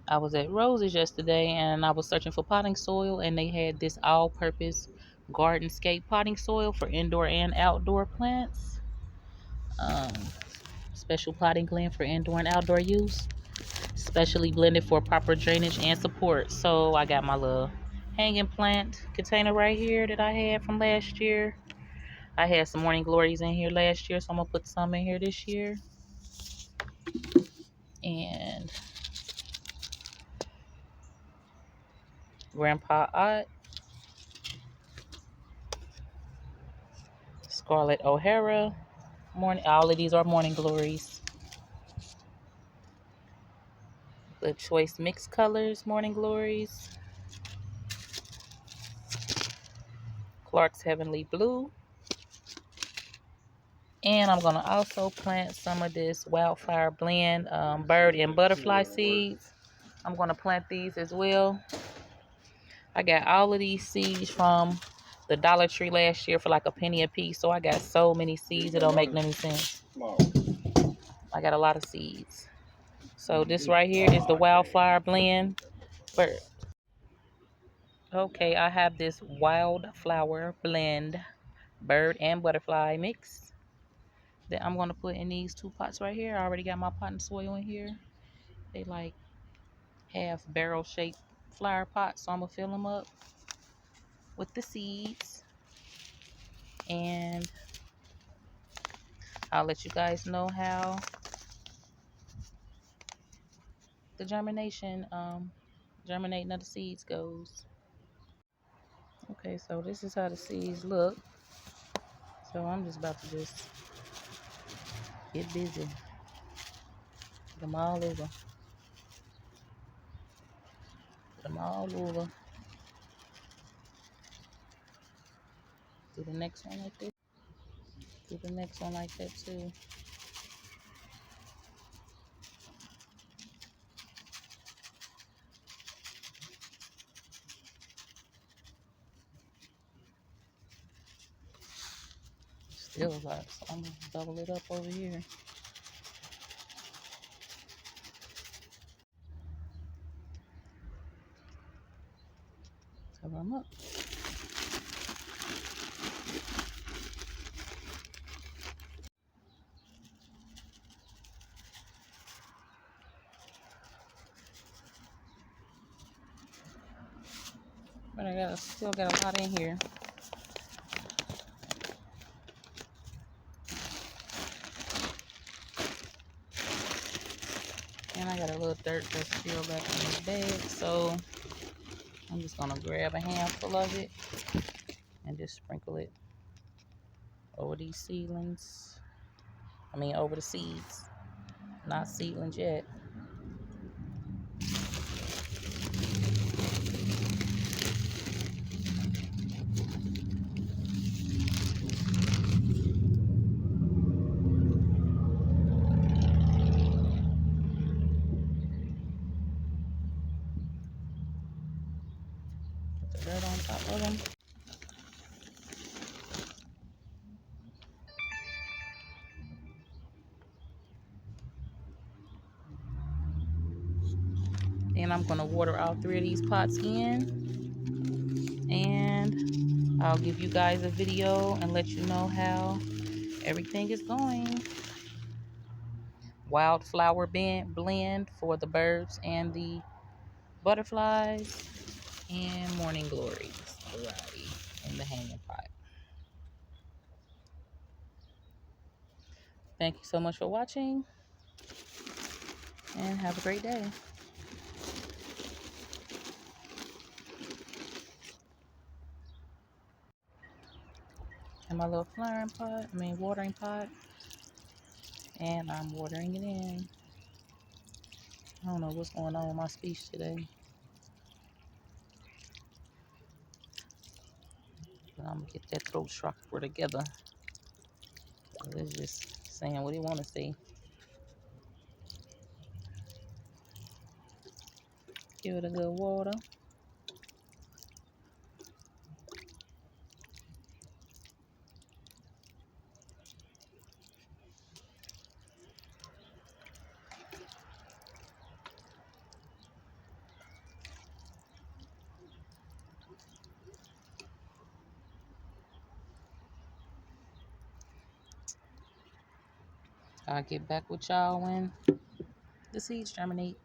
I was at Rose's yesterday and I was searching for potting soil, and they had this all-purpose gardenscape potting soil for indoor and outdoor plants. Um, Special potting blend for indoor and outdoor use, specially blended for proper drainage and support. So I got my little hanging plant container right here that I had from last year. I had some morning glories in here last year, so I'm gonna put some in here this year. And Grandpa Ott, Scarlett O'Hara, morning. All of these are morning glories. The Choice Mixed Colors morning glories. Clark's Heavenly Blue. And I'm gonna also plant some of this Wildfire Blend bird and butterfly seeds. I'm gonna plant these as well. I got all of these seeds from the Dollar Tree last year for like a penny a piece. So I got so many seeds it don't make any sense. I got a lot of seeds. So this right here is the Wildfire Blend bird. Okay, I have this Wildflower Blend bird and butterfly mix that I'm gonna put in these two pots right here. I already got my pot and soil in here. They like half barrel shaped flower pots, so I'm gonna fill them up with the seeds, and I'll let you guys know how the germinating of the seeds goes. Okay, so this is how the seeds look. So I'm just about to just get busy. Put them all over. Put them all over. Do the next one like this. Do the next one like that too. Still a lot, so I'm gonna double it up over here. Cover them up. But I still got a lot in here. And I got a little dirt that's still back in this bag, so I'm just gonna grab a handful of it and just sprinkle it over these seedlings. I mean, over the seeds. Not seedlings yet. Put the dirt on top of them. And I'm gonna water all three of these pots in. And I'll give you guys a video and let you know how everything is going. Wildflower blend for the birds and the butterflies, and morning glories alrighty in the hanging pot. Thank you so much for watching, and have a great day. And my little watering pot, and I'm watering it in. I don't know what's going on with my speech today, but I'm gonna get that throat chakra together. It's just saying what he want to say. Give it a good water. I'll get back with y'all when the seeds germinate.